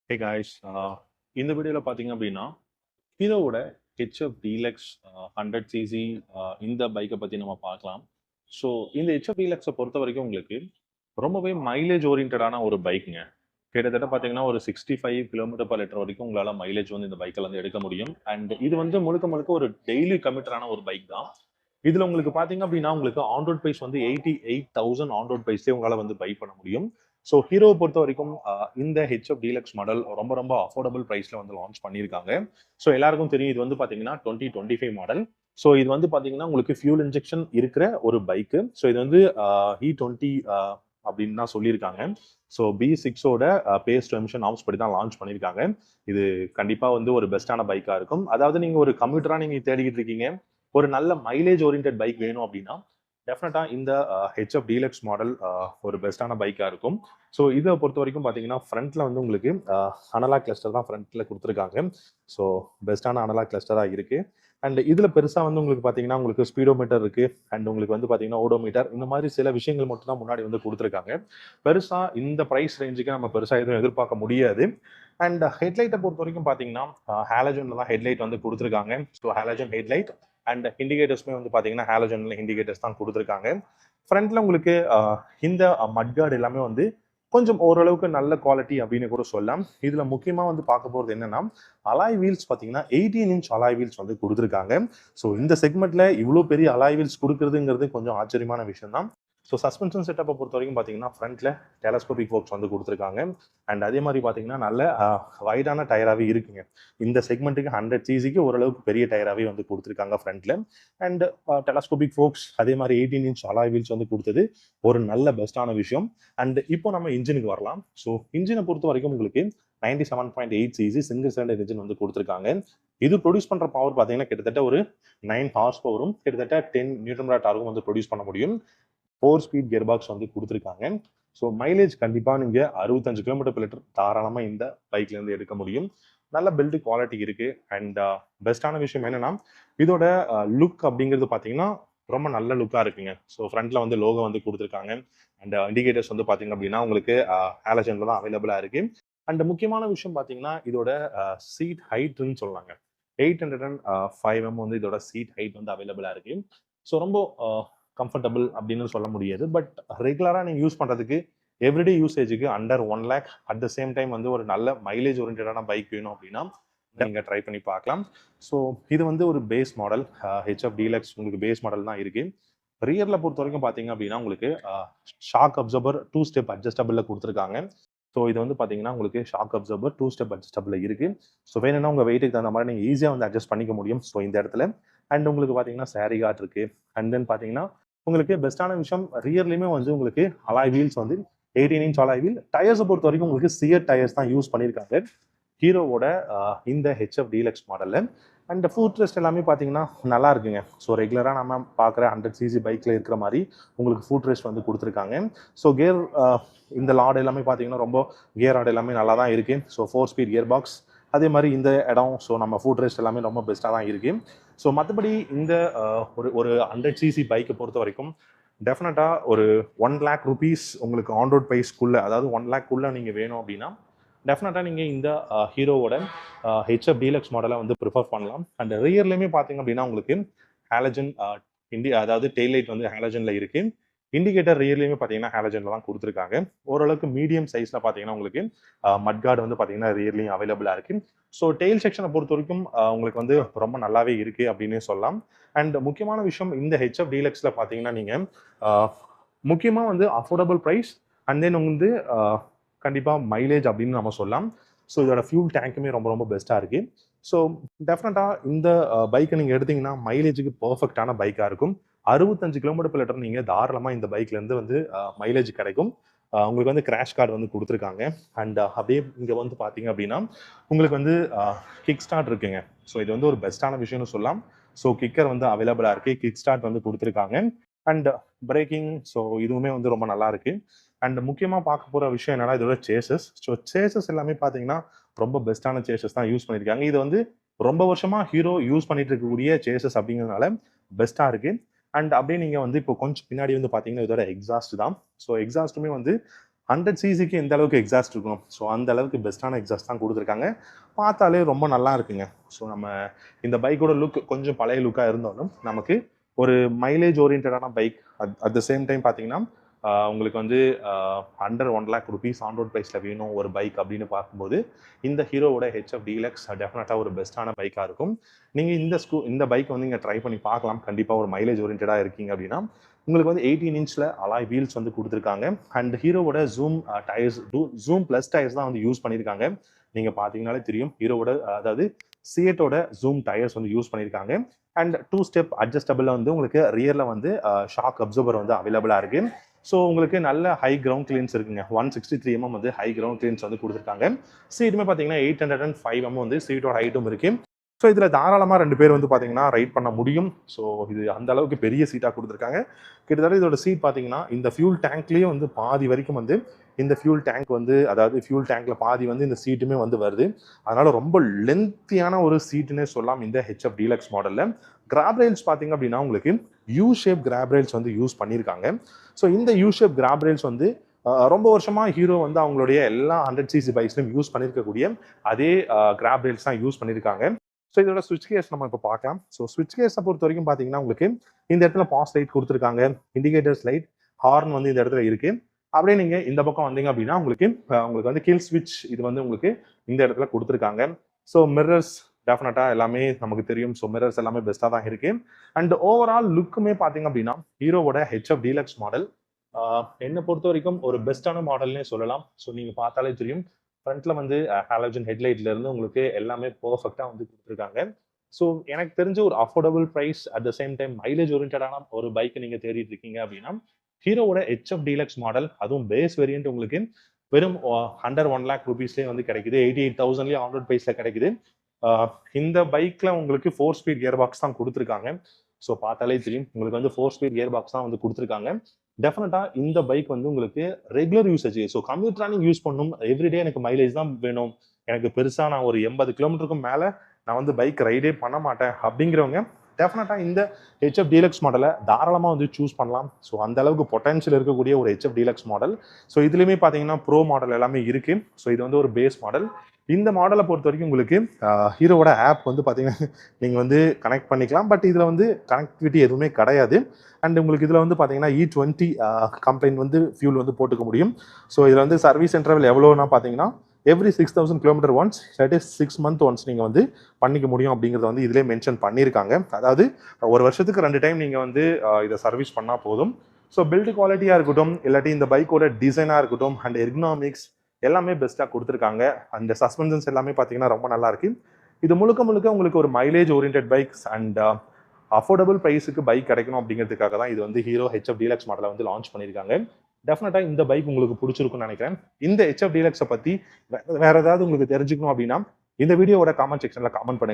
Hey guys இந்த வீடியோவில் பார்த்தீங்க அப்படின்னா ஹீரோவோட ஹெச்எஃப் டீலக்ஸ் 100 சிசி இந்த பைக்கை பற்றி நம்ம பார்க்கலாம். ஸோ இந்த ஹெச்எஃப் டீலக்ஸை பொறுத்த வரைக்கும் உங்களுக்கு ரொம்பவே மைலேஜ் ஓரியன்டான ஒரு பைக்குங்க. கிட்டத்தட்ட பார்த்தீங்கன்னா ஒரு 65 km/லிட்டர் வரைக்கும் உங்களால் மைலேஜ் வந்து இந்த பைக்கில் வந்து எடுக்க முடியும். அண்ட் இது வந்து முழுக்க முழுக்க ஒரு டெய்லி கமிட்டரான ஒரு பைக் தான். இதில் உங்களுக்கு பார்த்தீங்க அப்படின்னா உங்களுக்கு ஆன் ரோட் ப்ரைஸ் வந்து 88,000 ஆன் ரோட் ப்ரைஸ்லேயே உங்களால் வந்து பை பண்ண முடியும். ஸோ ஹீரோவை பொறுத்த வரைக்கும் இந்த ஹெச்எஃப் டீலக்ஸ் மாடல் ரொம்ப ரொம்ப அஃபோர்டபுள் ப்ரைஸில் வந்து லான்ச் பண்ணியிருக்காங்க. ஸோ எல்லாருக்கும் தெரியும் இது வந்து பார்த்தீங்கன்னா 2025 மாடல். ஸோ இது வந்து பார்த்தீங்கன்னா உங்களுக்கு ஃபியூல் இன்ஜெக்ஷன் இருக்கிற ஒரு பைக்கு. ஸோ இது வந்து E20 அப்படின்னு தான் சொல்லியிருக்காங்க. ஸோ B6ஓட பேஸ் டு எமிஷன் நார்ம்ஸ் படி தான் லான்ச் பண்ணியிருக்காங்க. இது கண்டிப்பாக வந்து ஒரு பெஸ்ட்டான பைக்காக இருக்கும். அதாவது நீங்கள் ஒரு கம்யூட்டராக நீங்கள் தேடிக்கிட்டு இருக்கீங்க, ஒரு நல்ல மைலேஜ் ஓரியன்ட் பைக் வேணும் அப்படின்னா டெஃபினட்டா இந்த ஹெச்எஃப் டீலக்ஸ் மாடல் ஒரு பெஸ்ட்டான பைக்காக இருக்கும். ஸோ இதை பொறுத்த வரைக்கும் பார்த்தீங்கன்னா ஃப்ரண்ட்ல வந்து உங்களுக்கு அனலாக் கிளஸ்டர் தான் ஃப்ரண்ட்ல கொடுத்துருக்காங்க. ஸோ பெஸ்ட்டான அனலாக் கிளஸ்டராக இருக்கு. அண்ட் இதில் பெருசாக வந்து உங்களுக்கு பார்த்தீங்கன்னா உங்களுக்கு ஸ்பீடோமீட்டர் இருக்கு. அண்ட் உங்களுக்கு வந்து பார்த்தீங்கன்னா ஓடோமீட்டர் இந்த மாதிரி சில விஷயங்கள் மட்டும் தான் முன்னாடி வந்து கொடுத்துருக்காங்க. பெருசாக இந்த ப்ரைஸ் ரேஞ்சுக்கு நம்ம பெருசாக எதுவும் எதிர்பார்க்க முடியாது. அண்ட் ஹெட்லைட்டை பொறுத்த வரைக்கும் பார்த்தீங்கன்னா ஹாலஜன்ல தான் ஹெட்லைட் வந்து கொடுத்துருக்காங்க. ஸோ ஹாலஜன் ஹெட்லைட் அண்ட் இண்டிகேட்டர்ஸ்மே வந்து பார்த்தீங்கன்னா ஹாலஜன்ல இண்டிகேட்டர்ஸ் தான் கொடுத்துருக்காங்க. ஃப்ரண்ட்ல உங்களுக்கு இந்த மட்கார்டு எல்லாமே வந்து கொஞ்சம் ஓரளவுக்கு நல்ல குவாலிட்டி அப்படின்னு கூட சொல்லலாம். இதுல முக்கியமா வந்து பார்க்க போறது என்னன்னா அலாய் வீல்ஸ் பார்த்தீங்கன்னா 18 இன்ச் அலாய் வீல்ஸ் வந்து கொடுத்துருக்காங்க. ஸோ இந்த செக்மெண்ட்ல இவ்வளோ பெரிய அலாய் வீல்ஸ் கொடுக்குறதுங்கிறது கொஞ்சம் ஆச்சரியமான விஷயம் தான். ஸோ சஸ்பென்ஷன் செட்டப்பை பொறுத்த வரைக்கும் பார்த்தீங்கன்னா ஃப்ரண்ட்ல டெலஸ்கோபிக் ஃபோக்ஸ் வந்து கொடுத்துருக்காங்க. அண்ட் அதே மாதிரி பார்த்தீங்கன்னா நல்ல வைடான டயராகவே இருக்குங்க. இந்த செக்மெண்ட்டுக்கு 100 சிசிக்கு ஓரளவுக்கு பெரிய டயராகவே வந்து கொடுத்துருக்காங்க ஃப்ரண்ட்ல. அண்ட் டெலஸ்கோபிக் ஃபோக்ஸ் அதே மாதிரி 18 இன்ச் அலாய் வீல்ஸ் வந்து கொடுத்தது ஒரு நல்ல பெஸ்ட்டான விஷயம். அண்ட் இப்போ நம்ம இன்ஜினுக்கு வரலாம். ஸோ இன்ஜினை பொறுத்த வரைக்கும் உங்களுக்கு 97.8 சிசி சிங்கிள் சிலிண்டர் இன்ஜின் வந்து கொடுத்துருக்காங்க. இது ப்ரொடியூஸ் பண்ற பவர் பார்த்தீங்கன்னா கிட்டத்தட்ட ஒரு 9 ஹார்ஸ் பவரும் கிட்டத்தட்ட 10 நியூட்டன் மீட்டர் டார்க்கும் வந்து ப்ரொடியூஸ் பண்ண முடியும். 4 ஸ்பீட் கியர் பாக்ஸ் வந்து கொடுத்துருக்காங்க. ஸோ மைலேஜ் கண்டிப்பாக நீங்கள் 65 km/லிட்டர் தாராளமாக இந்த பைக்ல இருந்து எடுக்க முடியும். நல்ல பில்டு குவாலிட்டி இருக்கு. அண்ட் பெஸ்டான விஷயம் என்னன்னா இதோட லுக் அப்படிங்கிறது பார்த்தீங்கன்னா ரொம்ப நல்ல லுக்காக இருக்குங்க. ஸோ ஃப்ரண்ட்ல வந்து லோகோ வந்து கொடுத்துருக்காங்க. அண்ட் இண்டிகேட்டர்ஸ் வந்து பார்த்தீங்க அப்படின்னா உங்களுக்கு ஹாலஜன்ல தான் அவைலபிளாக இருக்கு. அண்ட் முக்கியமான விஷயம் பார்த்தீங்கன்னா இதோட சீட் ஹைட்னு சொல்லாங்க. 805 வந்து இதோட சீட் ஹைட் வந்து அவைலபிளாக இருக்கு. ஸோ ரொம்ப கம்ஃபர்டபுள் அப்படின்னு சொல்ல முடியாது. பட் ரெகுலராக நீங்கள் யூஸ் பண்ணுறதுக்கு எவ்ரிடே யூசேஜுக்கு under 1 lakh at the same time வந்து ஒரு நல்ல மைலேஜ் ஓரியன்டான பைக் வேணும் அப்படின்னா நீங்கள் ட்ரை பண்ணி பார்க்கலாம். ஸோ இது வந்து ஒரு பேஸ் மாடல் ஹெச்எஃப் டீலக்ஸ் உங்களுக்கு பேஸ் மாடல் தான் இருக்கு. ரியரில் பொறுத்த வரைக்கும் பார்த்தீங்க அப்படின்னா உங்களுக்கு ஷாக் அப்சர்வர் 2 ஸ்டெப் அட்ஜஸ்டபிளில் கொடுத்துருக்காங்க. ஸோ இது வந்து பார்த்தீங்கன்னா உங்களுக்கு ஷாக் அப்சர்வர் 2 ஸ்டெப் அட்ஜஸ்டபிள் இருக்கு. ஸோ வேணும்னா உங்கள் வெயிட்டுக்கு தகுந்த மாதிரி நீங்கள் ஈஸியாக வந்து அட்ஜஸ்ட் பண்ணிக்க முடியும். ஸோ இந்த இடத்துல அண்ட் உங்களுக்கு பார்த்தீங்கன்னா சாரி கார்ட் இருக்கு. அண்ட் தென் பார்த்தீங்கன்னா உங்களுக்கு பெஸ்ட்டான விஷயம் ரியர்லையுமே வந்து உங்களுக்கு அலாய் வீல்ஸ் வந்து 18 இன்ச் அலாய் வீல். டயர்ஸை பொறுத்த வரைக்கும் உங்களுக்கு சியர் டயர்ஸ் தான் யூஸ் பண்ணியிருக்காங்க ஹீரோவோட இந்த ஹெச்எஃப் டீலக்ஸ் மாடலில். அண்ட் ஃபுட் ரெஸ்ட் எல்லாமே பார்த்தீங்கன்னா நல்லா இருக்குங்க. ஸோ ரெகுலராக நம்ம பார்க்குற 100 சிசி பைக்கில் இருக்கிற மாதிரி உங்களுக்கு ஃபுட் ரெஸ்ட் வந்து கொடுத்துருக்காங்க. ஸோ கியர் இந்த லாட் எல்லாமே பார்த்தீங்கன்னா ரொம்ப கியர் ஆட் எல்லாமே நல்லா தான் இருக்குது. ஸோ 4 ஸ்பீட் கியர் பாக்ஸ் அதே மாதிரி இந்த இடம் ஸோ நம்ம ஃபுட் ரெஸ்ட் எல்லாமே ரொம்ப பெஸ்ட்டாக தான் இருக்குது. ஸோ மற்றபடி இந்த ஒரு ஒரு 100 சிசி பைக்கை பொறுத்த வரைக்கும் டெஃபினட்டாக ஒரு 1 lakh rupees உங்களுக்கு ஆன் ரோட் ப்ரைஸ்க்குள்ளே அதாவது 1 lakh நீங்கள் வேணும் அப்படின்னா டெஃபினட்டாக நீங்கள் இந்த ஹீரோவோட ஹெச்எஃப் டீலக்ஸ் மாடலை வந்து ப்ரிஃபர் பண்ணலாம். அண்ட் ரியர்லையுமே பார்த்தீங்க அப்படின்னா உங்களுக்கு ஹாலஜன் அதாவது டெய்ல் லைட் வந்து ஹாலஜனில் இருக்கு. இண்டிகேட்டர் ரியர்லையுமே பார்த்தீங்கன்னா ஹாலஜனில் தான் கொடுத்துருக்காங்க. ஓரளவுக்கு மீடியம் சைஸில் பார்த்தீங்கன்னா உங்களுக்கு மட்கார்டு வந்து பார்த்தீங்கன்னா ரியர்லையும் அவைலபிளாக இருக்கு. ஸோ டெய்ல் செக்ஷனை பொறுத்த வரைக்கும் உங்களுக்கு வந்து ரொம்ப நல்லாவே இருக்கு அப்படின்னு சொல்லலாம். அண்ட் முக்கியமான விஷயம் இந்த ஹெச்எஃப் டீலக்ஸில் பார்த்தீங்கன்னா நீங்கள் முக்கியமாக வந்து அஃபோர்டபுள் ப்ரைஸ் அண்ட் தென் வந்து கண்டிப்பாக மைலேஜ் அப்படின்னு நம்ம சொல்லலாம். ஸோ இதோட ஃபியூல் டேங்க்குமே ரொம்ப ரொம்ப பெஸ்ட்டாக இருக்கு. ஸோ டெஃபினட்டாக இந்த பைக்கை நீங்கள் எடுத்தீங்கன்னா மைலேஜுக்கு பர்ஃபெக்டான பைக்காக இருக்கும். 65 km/லிட்டர் நீங்கள் தாராளமாக இந்த பைக்லேருந்து வந்து மைலேஜ் கிடைக்கும். உங்களுக்கு வந்து கிராஷ் கார்டு வந்து கொடுத்துருக்காங்க. அண்ட் அப்படியே இங்கே வந்து பார்த்தீங்க அப்படின்னா உங்களுக்கு வந்து கிக் ஸ்டார்ட் இருக்குங்க. ஸோ இது வந்து ஒரு பெஸ்ட்டான விஷயம்னு சொல்லலாம். ஸோ கிக்கர் வந்து அவைலபிளாக இருக்குது. கிக் ஸ்டார்ட் வந்து கொடுத்துருக்காங்க. அண்ட் பிரேக்கிங் ஸோ இதுவுமே வந்து ரொம்ப நல்லா இருக்கு. அண்ட் முக்கியமாக பார்க்க போகிற விஷயம் என்னன்னா இதோட சேசஸ். ஸோ சேசஸ் எல்லாமே பார்த்தீங்கன்னா ரொம்ப பெஸ்ட்டான சேசஸ் தான் யூஸ் பண்ணியிருக்காங்க. இது வந்து ரொம்ப வருஷமா ஹீரோ யூஸ் பண்ணிட்டு இருக்கக்கூடிய சேசஸ் அப்படிங்கிறதுனால பெஸ்ட்டாக இருக்கு. அண்ட் அப்படியே நீங்கள் வந்து இப்போ கொஞ்சம் பின்னாடி வந்து பார்த்தீங்கன்னா இதோட எக்ஸாஸ்ட் தான். ஸோ எக்ஸாஸ்ட்டுமே வந்து 100 சிசிக்கு எந்த அளவுக்கு எக்ஸாஸ்ட் இருக்கணும், ஸோ அந்த அளவுக்கு பெஸ்ட்டான எக்ஸாஸ்ட் தான் கொடுத்துருக்காங்க. பார்த்தாலே ரொம்ப நல்லா இருக்குங்க. ஸோ நம்ம இந்த பைக்கோட லுக் கொஞ்சம் பழைய லுக்காக இருந்தாலும் நமக்கு ஒரு மைலேஜ் ஓரியன்டான bike, at the same time பார்த்தீங்கன்னா உங்களுக்கு வந்து under 1 lakh rupees on road ப்ரைஸில் வேணும் ஒரு பைக் அப்படின்னு பார்க்கும்போது இந்த ஹீரோவோட ஹெச்எஃப் டீலக்ஸ் டெஃபினட்டாக ஒரு பெஸ்ட்டான பைக்காக இருக்கும். நீங்கள் இந்த பைக் வந்து நீங்கள் ட்ரை பண்ணி பார்க்கலாம். கண்டிப்பாக ஒரு மைலேஜ் ஓரியன்டாக இருக்கீங்க அப்படின்னா உங்களுக்கு வந்து 18 இன்ச்சில் அலாய் வீல்ஸ் வந்து கொடுத்துருக்காங்க. அண்ட் ஹீரோவோட ஜூம் ப்ளஸ் டயர்ஸ் தான் வந்து யூஸ் பண்ணியிருக்காங்க. நீங்கள் பார்த்தீங்கன்னாலே தெரியும் ஹீரோவோட அதாவது சியட்டோட ஜூம் டயர்ஸ் வந்து யூஸ் பண்ணியிருக்காங்க. அண்ட் 2 ஸ்டெப் அட்ஜஸ்டபிள் வந்து உங்களுக்கு ரியரில் வந்து ஷாக் அப்சர்வர் வந்து அவைலபிளாக இருக்குது. ஸோ உங்களுக்கு நல்ல ஹை கிரவுண்ட் கிளியன்ஸ் இருக்குங்க. 163 mm வந்து ஹை கிரவுண்ட் கிளியன்ஸ் வந்து கொடுத்துருக்காங்க. சீட்டுமே பார்த்தீங்கன்னா 805 mm வந்து சீட்டோட ஹைட்டும் இருக்கு. ஸோ இதில் தாராளமாக 2 பேர் வந்து பார்த்தீங்கன்னா ரைட் பண்ண முடியும். ஸோ இது அந்த அளவுக்கு பெரிய சீட்டாக கொடுத்துருக்காங்க. கிட்டத்தட்ட இதோட சீட் பார்த்தீங்கன்னா இந்த ஃபியூல் டேங்க்லேயே வந்து பாதி வரைக்கும் வந்து இந்த ஃபியூல் டேங்க் வந்து அதாவது ஃபியூல் டேங்க்ல பாதி வந்து இந்த சீட்டுமே வந்து வருது. அதனால ரொம்ப லென்த்தியான ஒரு சீட்டுன்னே சொல்லலாம் இந்த ஹெச்எஃப் டீலக்ஸ் மாடலில். கிராப் ரயில்ஸ் பார்த்தீங்க அப்படின்னா உங்களுக்கு யூ ஷேப் கிராப் ரயில்ஸ் வந்து யூஸ் பண்ணியிருக்காங்க. ஸோ இந்த யூ ஷேப் கிராப் ரயில்ஸ் வந்து ரொம்ப வருஷமாக ஹீரோ வந்து அவங்களுடைய எல்லா 100 சிசி பைக்ஸ்லையும் யூஸ் பண்ணியிருக்கக்கூடிய அதே கிராப் ரயில்ஸ் தான் யூஸ் பண்ணியிருக்காங்க. ஸோ இதோட ஸ்விட்ச் கேர்ஸ் நம்ம இப்போ பார்க்கலாம். ஸோ ஸ்விட்ச் கேர்ஸை பொறுத்த வரைக்கும் பார்த்தீங்கன்னா உங்களுக்கு இந்த இடத்துல பாஸ் லைட் கொடுத்துருக்காங்க, இண்டிகேட்டர்ஸ் லைட், ஹார்ன் வந்து இந்த இடத்துல இருக்கு. அப்படியே நீங்க இந்த பக்கம் வந்தீங்க அப்படின்னா உங்களுக்கு வந்து கில் ஸ்விட்ச் இது வந்து உங்களுக்கு இந்த இடத்துல கொடுத்துருக்காங்க. ஸோ மிரர்ஸ் டெஃபினட்டா எல்லாமே நமக்கு தெரியும். ஸோ மிரர்ஸ் எல்லாமே பெஸ்ட்டாக தான் இருக்கு. அண்ட் ஓவரால் லுக்குமே பார்த்தீங்க அப்படின்னா ஹீரோவோட ஹெச்எஃப் டீலக்ஸ் மாடல் என்னை பொறுத்த வரைக்கும் ஒரு பெஸ்ட்டான மாடல்னே சொல்லலாம். ஸோ நீங்க பார்த்தாலே தெரியும் ஃப்ரண்ட்ல வந்து ஹாலோஜன் ஹெட்லைட்ல இருந்து உங்களுக்கு எல்லாமே பர்ஃபெக்டாக வந்து கொடுத்துருக்காங்க. ஸோ எனக்கு தெரிஞ்ச ஒரு affordable price at the same time mileage ஓரியன்டான ஒரு பைக் நீங்க தேடிட்டு இருக்கீங்க அப்படின்னா ஹீரோவோட ஹெச்எஃப் டீலக்ஸ் மாடல், அதுவும் பேஸ் வேரியன்ட் உங்களுக்கு வெறும் அண்டர் 1 லேக் ருபீஸ்லேயே வந்து கிடைக்குது. 88,000 ஆன் ரோட் ப்ரைஸில் கிடைக்குது. இந்த பைக்ல உங்களுக்கு 4 ஸ்பீட் கியர் பாக்ஸ் தான் கொடுத்துருக்காங்க. ஸோ பார்த்தாலே தெரியும் உங்களுக்கு வந்து 4 ஸ்பீட் கியர் பாக்ஸ் தான் வந்து கொடுத்துருக்காங்க. டெஃபினட்டா இந்த பைக் வந்து உங்களுக்கு regular usage, so commute running use பண்ணும், எவ்ரிடே எனக்கு மைலேஜ் தான் வேணும், எனக்கு பெருசாக நான் ஒரு 80 கிலோமீட்டருக்கும் மேலே நான் வந்து பைக் ரைடே பண்ண மாட்டேன் அப்படிங்கிறவங்க டெஃபினட்டா இந்த ஹெச்எஃப் டீலக்ஸ் மாடலை தாராளமாக வந்து சூஸ் பண்ணலாம். ஸோ அந்த அளவுக்கு பொட்டன்ஷியல் இருக்கக்கூடிய ஒரு ஹெச்எஃப் டீலக்ஸ் மாடல். ஸோ இதுலேயுமே பார்த்தீங்கன்னா ப்ரோ மாடல் எல்லாமே இருக்கு. ஸோ இது வந்து ஒரு பேஸ் மாடல். இந்த மாடலை பொறுத்த வரைக்கும் உங்களுக்கு ஹீரோவோட ஆப் வந்து பார்த்தீங்கன்னா நீங்கள் வந்து கனெக்ட் பண்ணிக்கலாம். பட் இதில் வந்து கனெக்டிவிட்டி எதுவுமே கிடையாது. அண்ட் உங்களுக்கு இதில் வந்து பார்த்தீங்கன்னா E20 கம்பெனி வந்து ஃபியூல் வந்து போட்டுக்க முடியும். ஸோ இதில் வந்து சர்வீஸ் இன்டர்வல் எவ்வளோனா பார்த்தீங்கன்னா every 6,000 kilometre once, that is 6 month once நீங்கள் வந்து பண்ணிக்க முடியும் அப்படிங்கிறத வந்து இதிலே மென்ஷன் பண்ணியிருக்காங்க. அதாவது ஒரு வருஷத்துக்கு 2 டைம் நீங்கள் வந்து இதை சர்வீஸ் பண்ணால் போதும். ஸோ பில்டு குவாலிட்டியாக இருக்கட்டும், இல்லாட்டி இந்த பைக்கோட டிசைனாக இருக்கட்டும், அண்ட் எர்கனாமிக்ஸ் எல்லாமே பெஸ்ட்டாக கொடுத்துருக்காங்க. அந்த சஸ்பென்ஷன்ஸ் எல்லாமே பார்த்தீங்கன்னா ரொம்ப நல்லா இருக்கு. இது முழுக்க முழுக்க உங்களுக்கு ஒரு mileage oriented bikes and affordable ப்ரைஸுக்கு பைக் கிடைக்கணும் அப்படிங்கிறதுக்காக தான் இது வந்து ஹீரோ ஹெச்எஃப் டீலக்ஸ் மாடலை வந்து லான்ச் பண்ணியிருக்காங்க. டெஃபினட்டா இந்த பைக் உங்களுக்கு பிடிச்சிருக்கும்னு நினைக்கிறேன். இந்த ஹெச்எஃப் டீலக்ஸை பற்றி வேற ஏதாவது உங்களுக்கு தெரிஞ்சுக்கணும் அப்படின்னா இந்த வீடியோவோட காமெண்ட் செக்ஷன்ல காமெண்ட் பண்ணுங்க.